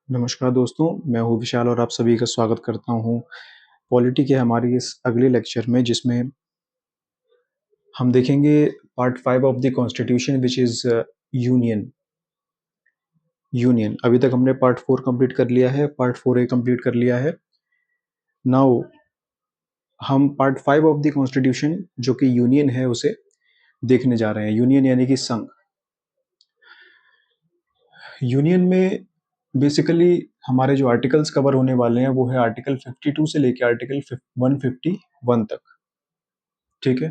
नमस्कार दोस्तों, मैं हूँ विशाल और आप सभी का स्वागत करता हूँ पॉलिटी के हमारी इस अगले लेक्चर में, जिसमें हम देखेंगे part 5 of the constitution which is union. अभी तक हमने पार्ट 4 कंप्लीट कर लिया है, पार्ट 4A कंप्लीट कर लिया है। नाउ हम पार्ट 5 ऑफ द कॉन्स्टिट्यूशन जो कि यूनियन है उसे देखने जा रहे हैं। यूनियन यानी कि संघ। यूनियन में बेसिकली हमारे जो आर्टिकल्स कवर होने वाले हैं वो है आर्टिकल 52 से लेकर आर्टिकल 151 तक। ठीक है,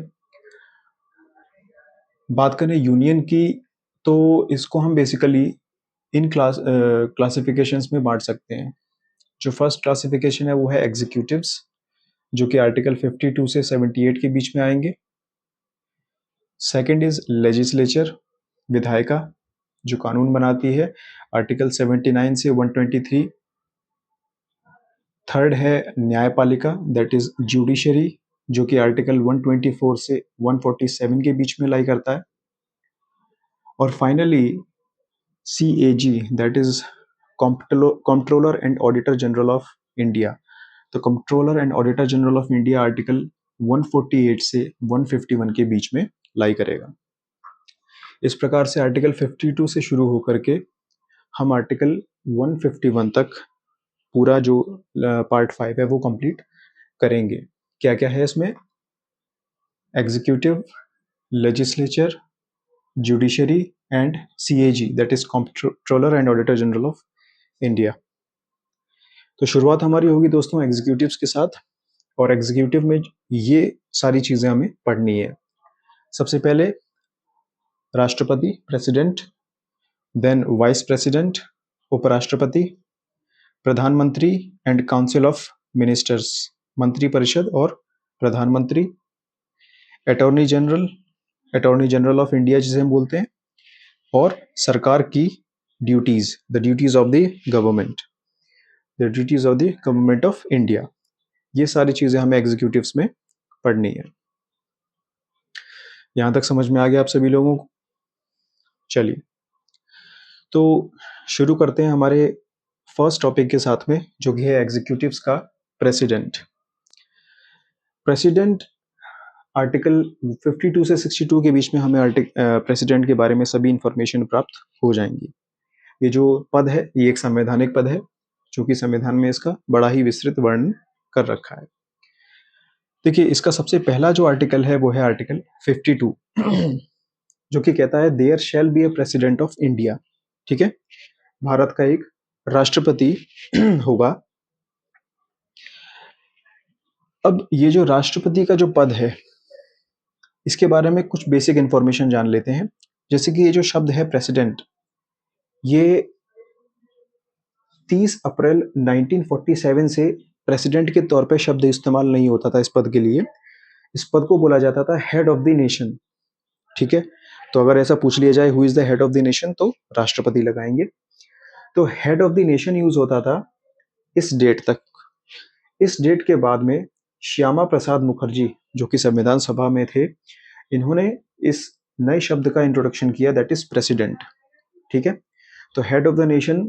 बात करें यूनियन की तो इसको हम बेसिकली इन क्लासिफिकेशंस में बांट सकते हैं। जो फर्स्ट क्लासिफिकेशन है वो है एग्जीक्यूटिव्स, जो कि आर्टिकल 52 से 78 के बीच में आएंगे। सेकंड इज लेजिस्लेचर, विधायिका जो कानून बनाती है, आर्टिकल 79 से 123। थर्ड है न्यायपालिका, दैट इज जुडिशरी, जो कि आर्टिकल 124 से 147 के बीच में लाई करता है। और finally CAG, that is controller and auditor general of India. तो controller and auditor general of India article 148 से 151 के बीच में लाई करेगा। इस प्रकार से आर्टिकल 52 से शुरू होकर के हम आर्टिकल 151 तक पूरा जो पार्ट 5 है वो कंप्लीट करेंगे। क्या क्या है इसमें? Executive, legislature, judiciary and CAG, that is controller and auditor general of India. तो शुरुआत हमारी होगी दोस्तों एग्जीक्यूटिव्स के साथ, और एग्जीक्यूटिव में ये सारी चीजें हमें पढ़नी है। सबसे पहले राष्ट्रपति, प्रेसिडेंट, देन वाइस प्रेसिडेंट, उपराष्ट्रपति, प्रधानमंत्री एंड काउंसिल ऑफ मिनिस्टर्स, मंत्रिपरिषद और प्रधानमंत्री, अटॉर्नी जनरल ऑफ इंडिया जिसे हम बोलते हैं, और सरकार की duties, the duties of the government of India. ये सारी चीजें हमें एग्जीक्यूटिव्स में पढ़नी है। यहां तक समझ में आ गया आप सभी लोगों को? चलिए, तो शुरू करते हैं हमारे फर्स्ट टॉपिक के साथ में, जो कि है एग्जीक्यूटिव्स का प्रेसिडेंट। आर्टिकल 52 से 62 के बीच में हमें प्रेसिडेंट के बारे में सभी इंफॉर्मेशन प्राप्त हो जाएंगी। ये जो पद है ये एक संवैधानिक पद है, जो कि संविधान में इसका बड़ा ही विस्तृत वर्णन कर रखा है। देखिए, इसका सबसे पहला जो आर्टिकल है वो है आर्टिकल 52, जो कि कहता है there shall be a president of India. ठीक है, भारत का एक राष्ट्रपति होगा। अब ये जो राष्ट्रपति का जो पद है इसके बारे में कुछ बेसिक इंफॉर्मेशन जान लेते हैं। जैसे कि ये जो शब्द है प्रेसिडेंट, ये 30 अप्रैल 1947 से प्रेसिडेंट के तौर पे शब्द इस्तेमाल नहीं होता था इस पद के लिए। इस पद को बोला जाता था हेड ऑफ द नेशन। ठीक है, तो अगर ऐसा पूछ लिया जाए who is the head of the nation, तो राष्ट्रपति लगाएंगे। तो head of the nation use होता था इस डेट तक। इस डेट के बाद में श्यामा प्रसाद मुखर्जी, जो कि संविधान सभा में थे, इन्होंने इस नए शब्द का इंट्रोडक्शन किया, दैट इज प्रेसिडेंट। ठीक है, तो हेड ऑफ द नेशन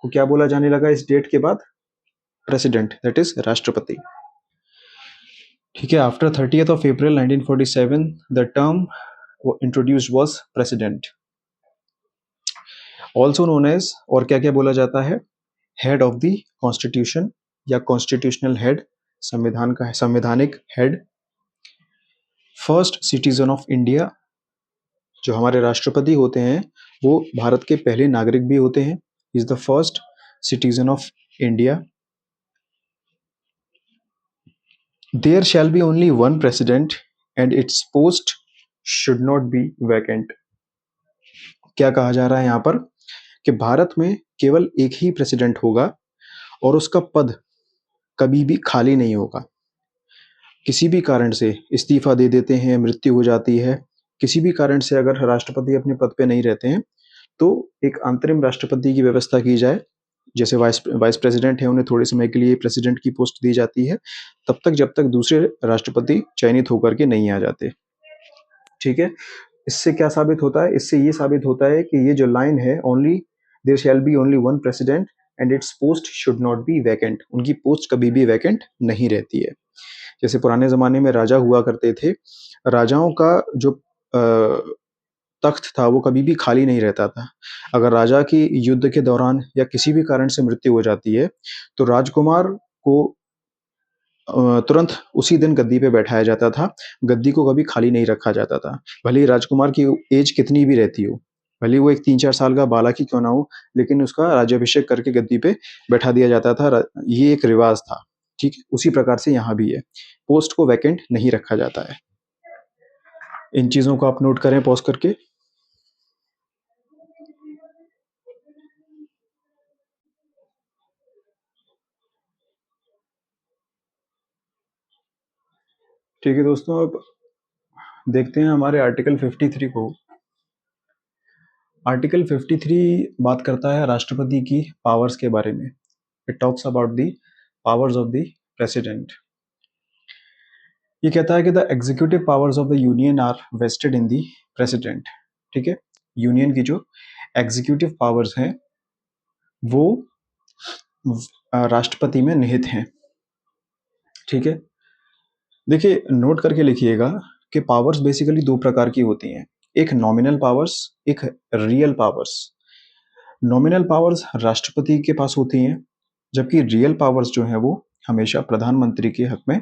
को क्या बोला जाने लगा इस डेट के बाद? प्रेसिडेंट, दैट इज राष्ट्रपति। ठीक है, after 30th of April 1947 the term introduced was president, also known as, और क्या क्या बोला जाता है? हेड ऑफ द कॉन्स्टिट्यूशन या कॉन्स्टिट्यूशनल हेड, संविधान का संवैधानिक head. First citizen of India, जो हमारे राष्ट्रपति होते हैं वो भारत के पहले नागरिक भी होते हैं, is the first citizen of India. There shall be only one president and its post should not be vacant. क्या कहा जा रहा है यहाँ पर? कि भारत में केवल एक ही प्रेसिडेंट होगा और उसका पद कभी भी खाली नहीं होगा। किसी भी कारण से इस्तीफा दे देते हैं, मृत्यु हो जाती है, किसी भी कारण से अगर राष्ट्रपति अपने पद पे नहीं रहते हैं, तो एक अंतरिम राष्ट्रपति की व्यवस्था की जाए। जैसे वाइस प्रेसिडेंट है, उन्हें थोड़े समय के लिए प्रेसिडेंट की पोस्ट दी जाती है, तब तक जब तक दूसरे राष्ट्रपति चयनित होकर के नहीं आ जाते। ठीक है, इससे क्या साबित होता है? इससे ये साबित होता है कि ये जो लाइन है, only there shall be only one president, and its post should not be vacant, उनकी पोस्ट कभी भी वैकेंट नहीं रहती है। जैसे पुराने ज़माने में राजा हुआ करते थे, राजाओं का जो तख्त था वो कभी भी खाली नहीं रहता था। अगर राजा की युद्ध के दौरान या किसी भी कारण से मृत्यु हो जाती है, तो राजकुमार को तुरंत उसी दिन गद्दी पे बैठाया जाता था, गद्दी को कभी खाली नहीं रखा जाता था। भले ही राजकुमार की एज कितनी भी रहती हो, भले ही वो एक 3-4 साल का बालक ही क्यों ना हो, लेकिन उसका राज्याभिषेक करके गद्दी पे बैठा दिया जाता था। ये एक रिवाज था, ठीक है? उसी प्रकार से यहाँ भी है, पोस्ट को वैकेंट नहीं रखा जाता है। इन चीज़ों को आप नोट करें पॉज करके। ठीक है दोस्तों, अब देखते हैं हमारे आर्टिकल 53 को। आर्टिकल 53 बात करता है राष्ट्रपति की पावर्स के बारे में। It talks about the powers of the president. ये कहता है कि the executive powers of the union are vested in the president. ठीक है, यूनियन की जो एग्जीक्यूटिव पावर्स हैं वो राष्ट्रपति में निहित हैं। ठीक है, देखिए नोट करके लिखिएगा कि पावर्स बेसिकली दो प्रकार की होती हैं, एक नॉमिनल पावर्स, एक रियल पावर्स। नॉमिनल पावर्स राष्ट्रपति के पास होती हैं, जबकि रियल पावर्स जो हैं वो हमेशा प्रधानमंत्री के हक में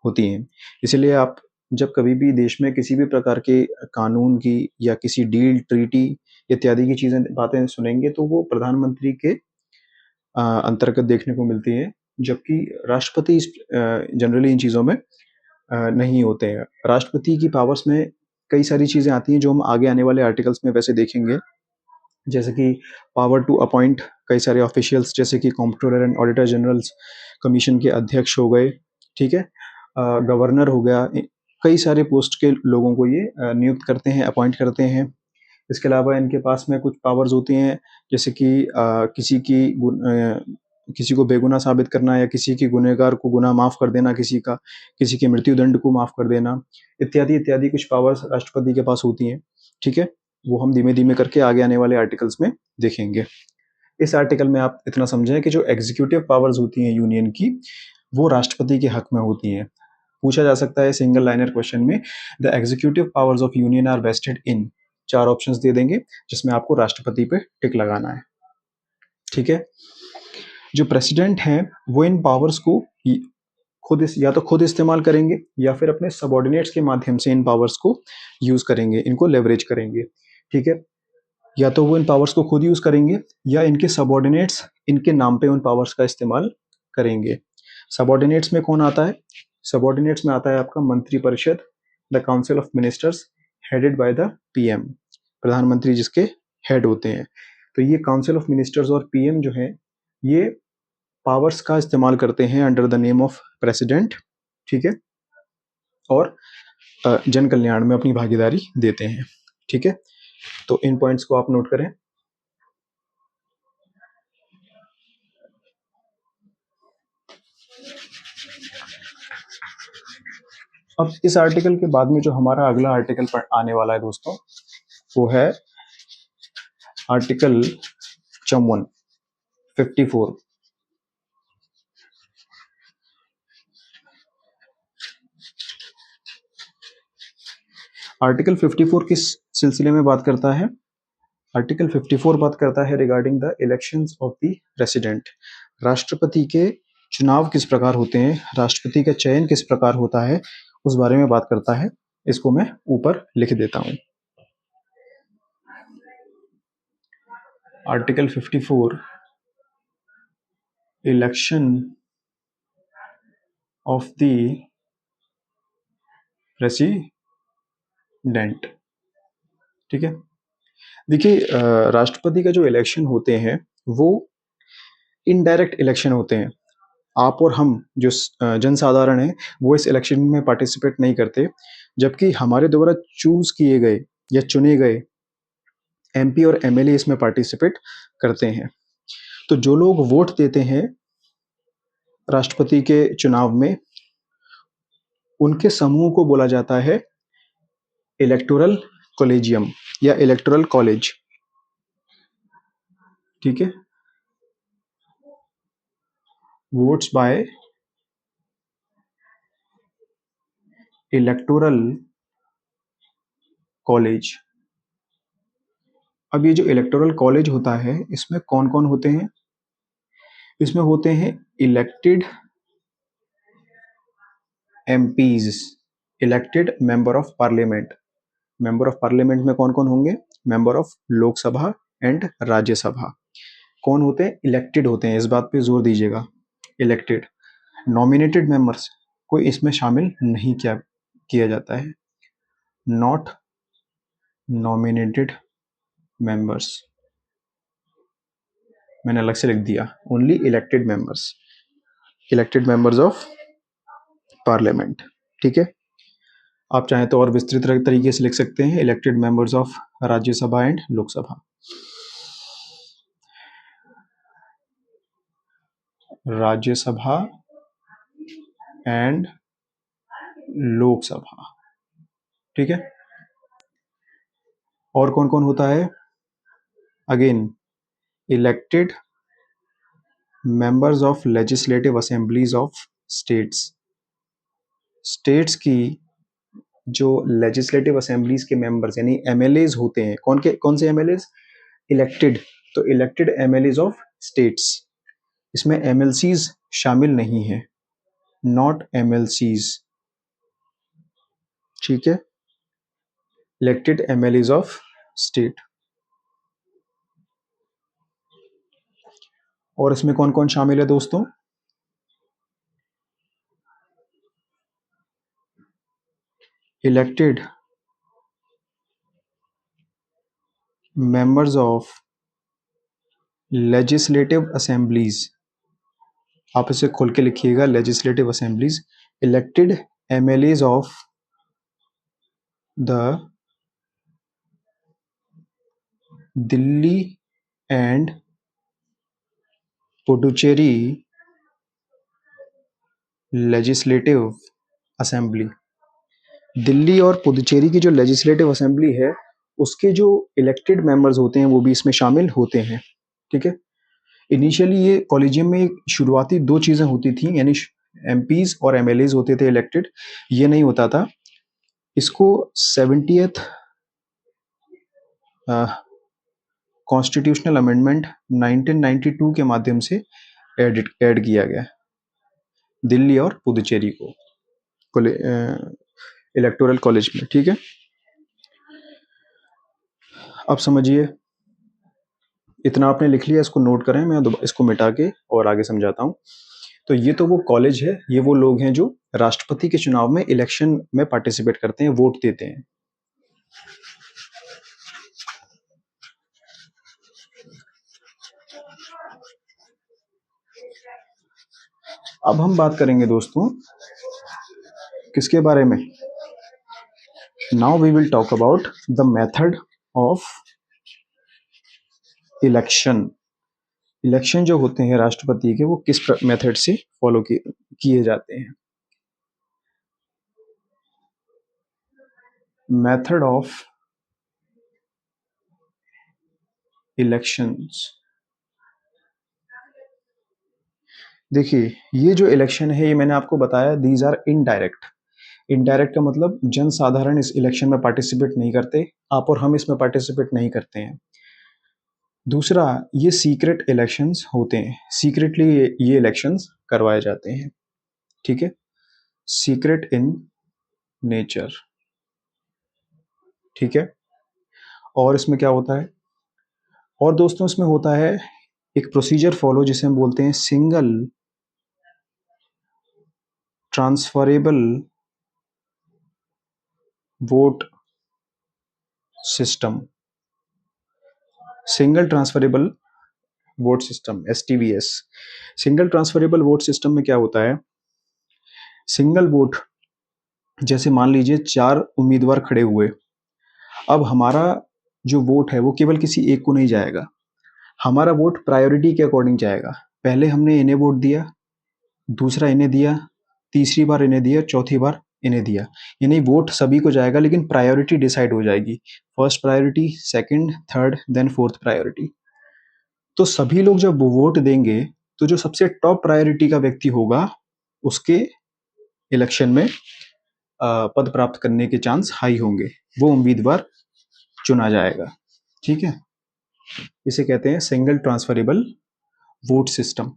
होती हैं। इसलिए आप जब कभी भी देश में किसी भी प्रकार के कानून की या किसी डील, ट्रीटी इत्यादि की चीज़ें, बातें सुनेंगे तो वो प्रधानमंत्री के अंतर्गत देखने को मिलती हैं, जबकि राष्ट्रपति जनरली इन चीज़ों में नहीं होते हैं। राष्ट्रपति की पावर्स में कई सारी चीज़ें आती हैं जो हम आगे आने वाले आर्टिकल्स में वैसे देखेंगे, जैसे कि पावर टू अपॉइंट कई सारे ऑफिशियल्स, जैसे कि comptroller and auditor generals, commission के अध्यक्ष हो गए, ठीक है, गवर्नर हो गया, कई सारे पोस्ट के लोगों को ये नियुक्त करते हैं, अपॉइंट करते हैं। इसके अलावा इनके पास में कुछ पावर्स होती हैं, जैसे कि किसी को बेगुनाह साबित करना या किसी की गुनहगार को गुनाह माफ़ कर देना, किसी के मृत्यु दंड को माफ़ कर देना, इत्यादि इत्यादि कुछ पावर्स राष्ट्रपति के पास होती हैं। ठीक है, वो हम धीमे धीमे करके आगे आने वाले आर्टिकल्स में देखेंगे। इस आर्टिकल में आप इतना समझें कि जो एग्जीक्यूटिव पावर्स होती हैं यूनियन की, वो राष्ट्रपति के हक में होती हैं। पूछा जा सकता है सिंगल लाइनर क्वेश्चन में, the executive powers of union are vested in, 4 options दे देंगे जिसमें आपको राष्ट्रपति पे टिक लगाना है। ठीक है, जो प्रेसिडेंट हैं वो इन पावर्स को खुद इस्तेमाल करेंगे या फिर अपने सबऑर्डिनेट्स के माध्यम से इन पावर्स को यूज करेंगे, इनको लेवरेज करेंगे। ठीक है, या तो वो इन पावर्स को खुद यूज करेंगे या इनके सबऑर्डिनेट्स इनके नाम पे उन पावर्स का इस्तेमाल करेंगे। सबऑर्डिनेट्स में कौन आता है? सबऑर्डिनेट्स में आता है आपका मंत्रिपरिषद, the council of ministers headed by the PM, प्रधानमंत्री जिसके हेड होते हैं। तो ये काउंसिल ऑफ मिनिस्टर्स और पीएम जो है ये पावर्स का इस्तेमाल करते हैं under the name of president. ठीक है, और जन कल्याण में अपनी भागीदारी देते हैं। ठीक है, तो इन पॉइंट्स को आप नोट करें। अब इस आर्टिकल के बाद में जो हमारा अगला आर्टिकल आने वाला है दोस्तों, वो है आर्टिकल 54। आर्टिकल 54 किस सिलसिले में बात करता है? आर्टिकल 54 बात करता है regarding the elections of the president. राष्ट्रपति के चुनाव किस प्रकार होते हैं, राष्ट्रपति का चयन किस प्रकार होता है, उस बारे में बात करता है। इसको मैं ऊपर लिख देता हूं। Article 54, election of the president. ठीक है, देखिए राष्ट्रपति का जो इलेक्शन होते हैं वो इनडायरेक्ट इलेक्शन होते हैं। आप और हम जो जनसाधारण हैं वो इस इलेक्शन में पार्टिसिपेट नहीं करते, जबकि हमारे द्वारा चूज किए गए या चुने गए एमपी और एमएलए इसमें पार्टिसिपेट करते हैं। तो जो लोग वोट देते हैं राष्ट्रपति के चुनाव में, उनके समूह को बोला जाता है इलेक्टोरल कॉलेजियम या इलेक्टोरल कॉलेज। ठीक है, वोट्स बाय इलेक्टोरल कॉलेज। अब ये जो इलेक्टोरल कॉलेज होता है इसमें कौन कौन होते हैं? इसमें होते हैं elected MPs, elected member of parliament. Member of parliament में कौन कौन होंगे? Member of Lok Sabha and Rajya Sabha. कौन होते हैं? इलेक्टेड होते हैं, इस बात पे जोर दीजिएगा, इलेक्टेड। नॉमिनेटेड मेंबर्स को इसमें शामिल नहीं किया किया जाता है, नॉट नॉमिनेटेड मेंबर्स, मैंने अलग से लिख दिया, only elected members, elected members of parliament. ठीक है, आप चाहें तो और विस्तृत तरीके से लिख सकते हैं, elected members of Rajya Sabha and Lok Sabha. Rajya Sabha and Lok Sabha. ठीक है, और कौन कौन होता है? Again, elected members of legislative assemblies of states. States की जो लेजिस्लेटिव असेंबलीज के मेंबर्स यानी एमएलएज होते हैं, कौन से एमएलएज? इलेक्टेड, तो इलेक्टेड एमएलएज ऑफ स्टेट्स, इसमें एमएलसीज शामिल नहीं है, नॉट एमएलसीज। ठीक है, इलेक्टेड एमएलएज ऑफ स्टेट। और इसमें कौन कौन शामिल है दोस्तों? Elected members of legislative assemblies, आप इसे खोल के लिखिएगा, legislative assemblies, elected MLAs of the Delhi and Puducherry legislative assembly. Delhi और पुडुचेरी की जो लेजिस्लेटिव असेंबली है उसके जो इलेक्टेड मेंबर्स होते हैं वो भी इसमें शामिल होते हैं। ठीक है, इनिशियली ये कॉलेजियम में शुरुआती दो चीज़ें होती थी, यानी एमपीज और एमएलएज होते थे इलेक्टेड, ये नहीं होता था। इसको 70th कॉन्स्टिट्यूशनल अमेंडमेंट 1992 के माध्यम से ऐड किया गया दिल्ली और पुडुचेरी को इलेक्टोरल कॉलेज में। ठीक है, अब समझिए, इतना आपने लिख लिया, इसको नोट करें, मैं इसको मिटा के और आगे समझाता हूँ। तो ये तो वो कॉलेज है, ये वो लोग हैं जो राष्ट्रपति के चुनाव में इलेक्शन में पार्टिसिपेट करते हैं, वोट देते हैं। अब हम बात करेंगे दोस्तों किसके बारे में? Now we will talk about the method of election. Election जो होते हैं राष्ट्रपति के वो किस मेथड से फॉलो किए जाते हैं। Method of elections. देखिए, ये जो इलेक्शन है ये मैंने आपको बताया, दीज आर इनडायरेक्ट। इनडायरेक्ट का मतलब जन साधारण इस इलेक्शन में पार्टिसिपेट नहीं करते, आप और हम इसमें पार्टिसिपेट नहीं करते हैं। दूसरा, ये सीक्रेट इलेक्शंस होते हैं, सीक्रेटली ये इलेक्शंस करवाए जाते हैं। ठीक है, सीक्रेट इन नेचर। ठीक है, और इसमें क्या होता है? और दोस्तों इसमें होता है एक प्रोसीजर फॉलो जिसे हम बोलते हैं single transferable vote system. Single transferable vote system, STVS। Single transferable vote system में क्या होता है? सिंगल वोट, जैसे मान लीजिए 4 उम्मीदवार खड़े हुए, अब हमारा जो वोट है वो केवल किसी एक को नहीं जाएगा, हमारा वोट प्रायोरिटी के अकॉर्डिंग जाएगा। पहले हमने इन्हें वोट दिया, दूसरा इन्हें दिया, तीसरी बार इन्हें दिया, चौथी बार इन्हें दिया, यानी वोट सभी को जाएगा लेकिन प्रायोरिटी डिसाइड हो जाएगी, first priority, second, third, then fourth priority. तो सभी लोग जब वोट देंगे तो जो सबसे टॉप प्रायोरिटी का व्यक्ति होगा उसके इलेक्शन में पद प्राप्त करने के चांस हाई होंगे, वो उम्मीदवार चुना जाएगा। ठीक है, इसे कहते हैं single transferable vote system.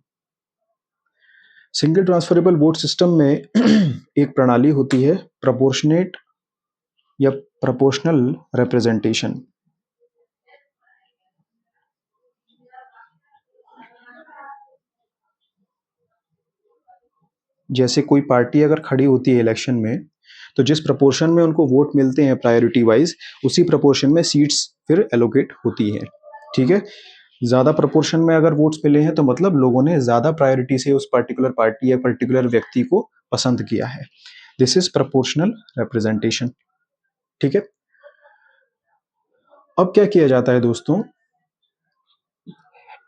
Single transferable vote system में एक प्रणाली होती है प्रोपोर्शनेट या प्रोपोर्शनल रिप्रेजेंटेशन। जैसे कोई पार्टी अगर खड़ी होती है इलेक्शन में, तो जिस प्रपोर्शन में उनको वोट मिलते हैं प्रायोरिटी वाइज, उसी प्रपोर्शन में सीट्स फिर एलोकेट होती है। ठीक है, ज़्यादा प्रपोर्शन में अगर वोट्स मिले हैं तो मतलब लोगों ने ज़्यादा प्रायोरिटी से उस पर्टिकुलर पार्टी या पर्टिकुलर व्यक्ति को पसंद किया है। This is proportional representation. ठीक है, अब क्या किया जाता है दोस्तों,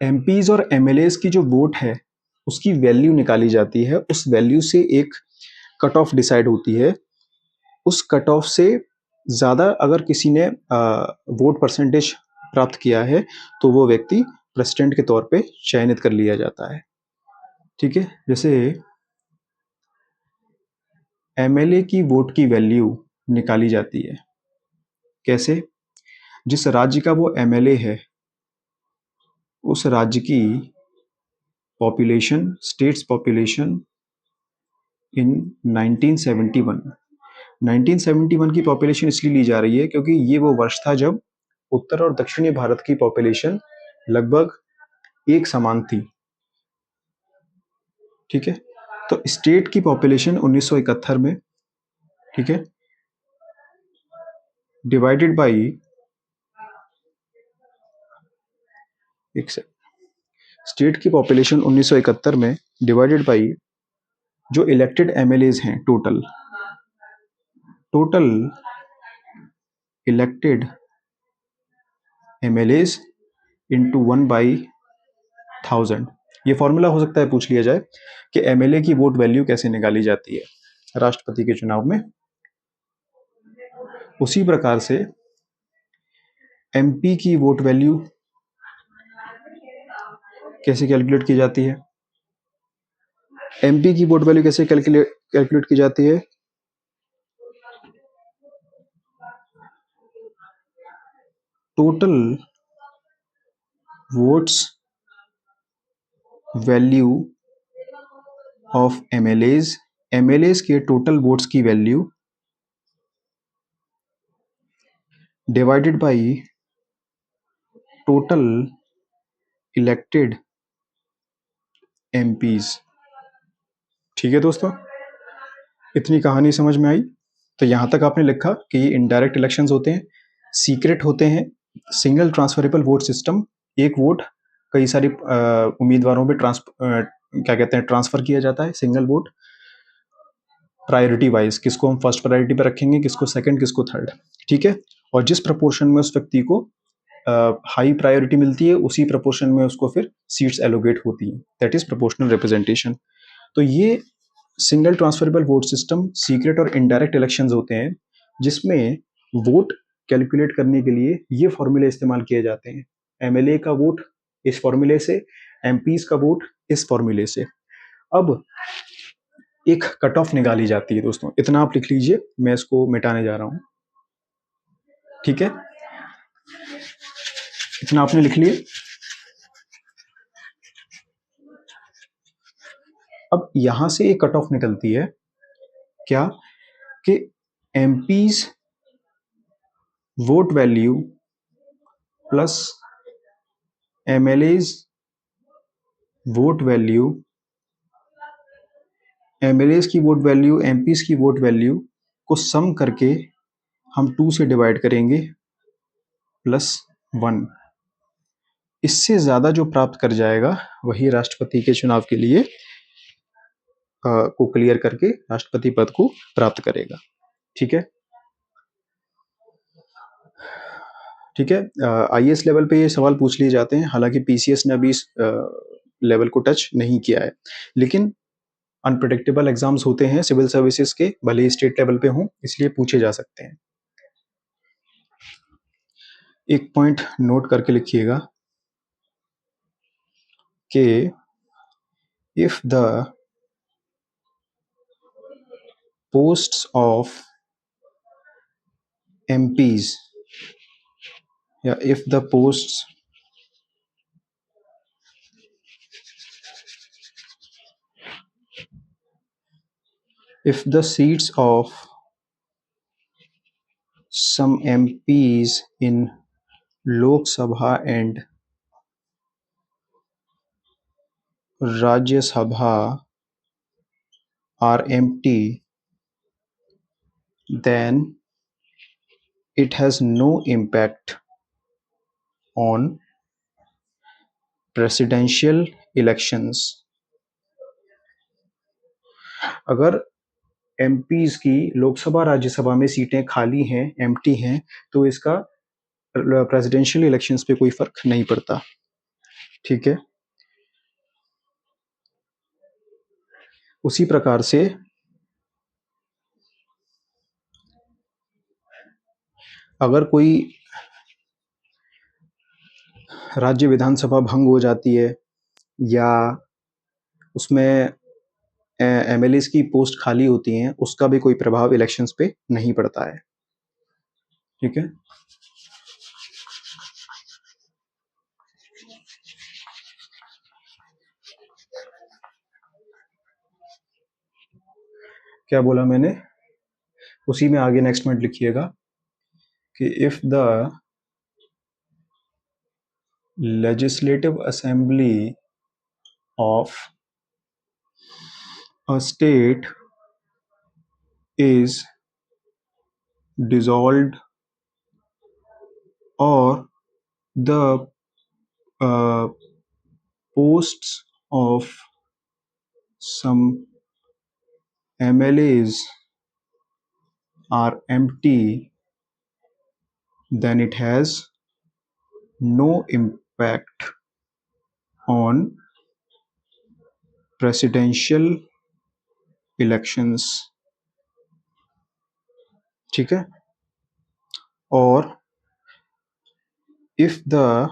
एमपीज और एमएलएज की जो वोट है उसकी वैल्यू निकाली जाती है। उस वैल्यू से एक कट ऑफ डिसाइड होती है। उस कट ऑफ से ज़्यादा अगर किसी ने वोट परसेंटेज प्राप्त किया है तो वो व्यक्ति प्रेसिडेंट के तौर पे चयनित कर लिया जाता है। ठीक है, जैसे एमएलए की वोट की वैल्यू निकाली जाती है। कैसे? जिस राज्य का वो एमएलए है उस राज्य की पॉपुलेशन, स्टेट्स पॉपुलेशन इन 1971, 1971 की पॉपुलेशन इसलिए ली जा रही है क्योंकि ये वो वर्ष था जब उत्तर और दक्षिणी भारत की पॉपुलेशन लगभग एक समान थी। ठीक है, तो स्टेट की पॉपुलेशन 1971 में, ठीक है, डिवाइडेड बाई, एक से स्टेट की पॉपुलेशन 1971 में डिवाइडेड बाई जो इलेक्टेड एमएलएज हैं, टोटल इलेक्टेड एमएलएज इंटू 1/1000। ये फॉर्मूला हो सकता है पूछ लिया जाए कि एमएलए की वोट वैल्यू कैसे निकाली जाती है राष्ट्रपति के चुनाव में। उसी प्रकार से एमपी की वोट वैल्यू कैसे कैलकुलेट की जाती है? एमपी की वोट वैल्यू कैसे कैलकुलेट की जाती है? Total votes value of MLAs के टोटल वोट्स की value divided by total elected MPs. ठीक है दोस्तों, इतनी कहानी समझ में आई? तो यहाँ तक आपने लिखा कि ये इनडायरेक्ट इलेक्शंस होते हैं, सीक्रेट होते हैं, सिंगल ट्रांसफरेबल वोट सिस्टम, एक वोट कई सारी उम्मीदवारों पे क्या कहते हैं ट्रांसफर किया जाता है, सिंगल वोट, प्रायोरिटी वाइज किसको हम फर्स्ट प्रायोरिटी पे रखेंगे, किसको सेकंड, किसको थर्ड। ठीक है, और जिस प्रपोर्शन में उस व्यक्ति को हाई प्रायोरिटी मिलती है उसी प्रपोर्शन में उसको फिर सीट्स एलोकेट होती हैं, दैट इज प्रोपोर्शनल रिप्रेजेंटेशन। तो ये single transferable vote system secret और इनडायरेक्ट इलेक्शंस होते हैं जिसमें वोट कैलकुलेट करने के लिए ये फॉर्मूले इस्तेमाल किए जाते हैं। एमएलए का वोट इस फॉर्मूले से, एमपीज का वोट इस फॉर्मूले से। अब एक कट ऑफ निकाली जाती है दोस्तों, इतना आप लिख लीजिए, मैं इसको मिटाने जा रहा हूं। ठीक है, इतना आपने लिख लिया। अब यहां से एक कट ऑफ निकलती है क्या, कि MPs vote value plus MLAs vote value, MLAs की वोट वैल्यू, एमपीज की वोट वैल्यू को सम करके हम 2 से डिवाइड करेंगे +1। इससे ज्यादा जो प्राप्त कर जाएगा वही राष्ट्रपति के चुनाव के लिए को क्लियर करके राष्ट्रपति पद को प्राप्त करेगा। ठीक है, ठीक है, आईएएस लेवल पे ये सवाल पूछ लिए जाते हैं, हालांकि पीसीएस ने अभी इस लेवल को टच नहीं किया है, लेकिन अनप्रेडिक्टेबल एग्जाम्स होते हैं सिविल सर्विसेज के, भले ही स्टेट लेवल पे हों, इसलिए पूछे जा सकते हैं। एक पॉइंट नोट करके लिखिएगा कि if the posts of MPs, yeah, if the seats of some MPs in Lok Sabha and Rajya Sabha are empty, then it has no impact on presidential elections. अगर एमपीज की लोकसभा राज्यसभा में सीटें खाली हैं, empty हैं, तो इसका प्रेसिडेंशियल इलेक्शंस पे कोई फर्क नहीं पड़ता। ठीक है, उसी प्रकार से अगर कोई राज्य विधानसभा भंग हो जाती है या उसमें एमएलए की पोस्ट खाली होती हैं, उसका भी कोई प्रभाव इलेक्शंस पे नहीं पड़ता है। ठीक है, क्या बोला मैंने, उसी में आगे नेक्स्ट पॉइंट लिखिएगा कि if the legislative assembly of a state is dissolved or the uh, posts of some MLAs are empty, then it has no impact on presidential elections। ठीक है, और if the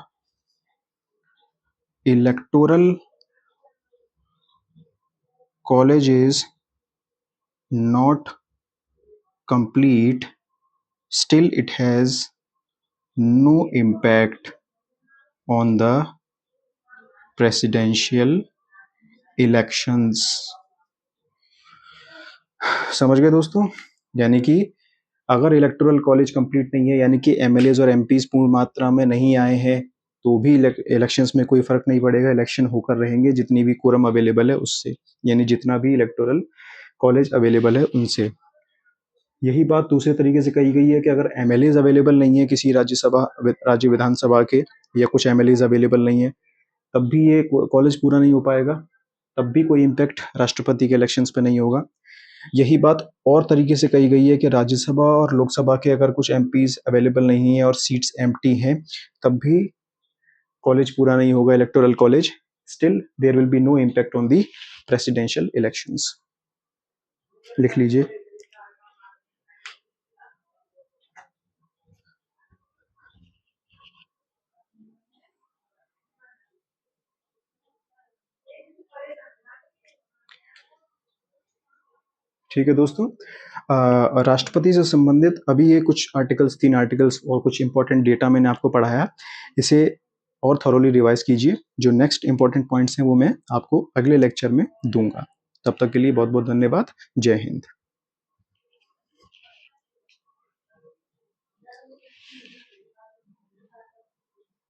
electoral college is not complete, still it has no impact on the presidential elections। समझ गए दोस्तों, यानी कि अगर electoral college complete नहीं है, यानी कि एमएलएज और एमपीज पूर्ण मात्रा में नहीं आए हैं, तो भी इलेक्शंस में कोई फर्क नहीं पड़ेगा, इलेक्शन होकर रहेंगे जितनी भी कोरम अवेलेबल है उससे, यानी जितना भी इलेक्टोरल कॉलेज अवेलेबल है उनसे। यही बात दूसरे तरीके से कही गई है कि अगर एमएलएज अवेलेबल नहीं है किसी राज्य विधानसभा के, या कुछ एमएलएज अवेलेबल नहीं है, तब भी ये कॉलेज पूरा नहीं हो पाएगा, तब भी कोई इम्पैक्ट राष्ट्रपति के इलेक्शंस पे नहीं होगा। यही बात और तरीके से कही गई है कि राज्यसभा और लोकसभा के अगर कुछ एमपीज अवेलेबल नहीं है और सीट्स एम्प्टी हैं, तब भी कॉलेज पूरा नहीं होगा, electoral college. Still there will be no impact on the presidential elections. लिख लीजिए। ठीक है दोस्तों, राष्ट्रपति से संबंधित अभी ये कुछ आर्टिकल्स, 3 आर्टिकल्स और कुछ इंपॉर्टेंट डेटा मैंने आपको पढ़ाया, इसे और थॉरोली रिवाइज कीजिए। जो नेक्स्ट इंपॉर्टेंट पॉइंट्स हैं वो मैं आपको अगले लेक्चर में दूंगा। तब तक के लिए बहुत बहुत धन्यवाद। जय हिंद।